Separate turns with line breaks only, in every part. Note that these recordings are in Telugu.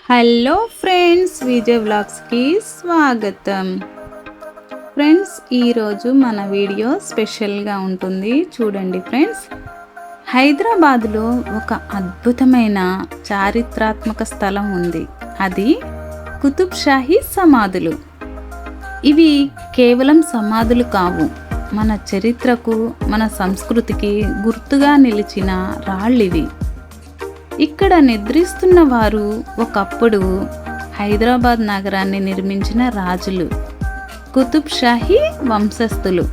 హలో ఫ్రెండ్స్, విజయ్ వ్లాగ్స్కి స్వాగతం. ఫ్రెండ్స్, ఈరోజు మన వీడియో స్పెషల్గా ఉంటుంది. చూడండి ఫ్రెండ్స్, హైదరాబాద్లో ఒక అద్భుతమైన చారిత్రాత్మక స్థలం ఉంది. అది కుతుబ్ షాహీ సమాధులు. ఇవి కేవలం సమాధులు కావు, మన చరిత్రకు, మన సంస్కృతికి గుర్తుగా నిలిచిన రాళ్ళివి. ఇక్కడ నిద్రిస్తున్న వారు ఒకప్పుడు హైదరాబాద్ నగరాన్ని నిర్మించిన రాజులు, కుతుబ్ షాహీ వంశస్థులు.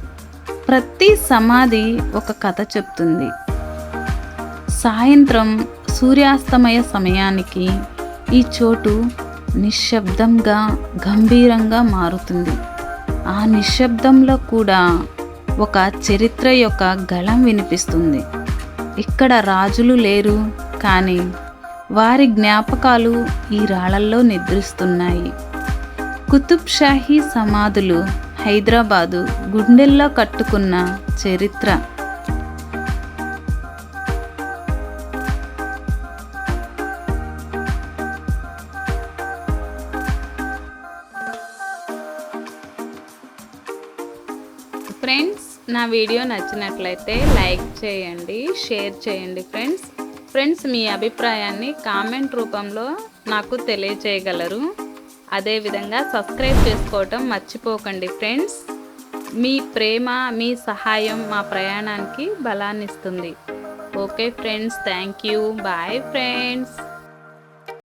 ప్రతి సమాధి ఒక కథ చెప్తుంది. సాయంత్రం సూర్యాస్తమయ సమయానికి ఈ చోటు నిశ్శబ్దంగా, గంభీరంగా మారుతుంది. ఆ నిశ్శబ్దంలో కూడా ఒక చరిత్ర యొక్క గళం వినిపిస్తుంది. ఇక్కడ రాజులు లేరు, కానీ వారి జ్ఞాపకాలు ఈ రాళ్లల్లో నిద్రిస్తున్నాయి. కుతుబ్ షాహీ సమాధులు హైదరాబాదు గుండెల్లో కట్టుకున్న చరిత్ర. ఫ్రెండ్స్, నా వీడియో నచ్చినట్లయితే లైక్ చేయండి, షేర్ చేయండి. ఫ్రెండ్స్ మీ అభిప్రాయాన్ని కామెంట్ రూపంలో నాకు తెలియజేయగలరు. అదేవిధంగా సబ్స్క్రైబ్ చేసుకోవటం మర్చిపోకండి ఫ్రెండ్స్. మీ ప్రేమ, మీ సహాయం మా ప్రయాణానికి బలాన్నిస్తుంది. Okay friends, thank you. Bye friends.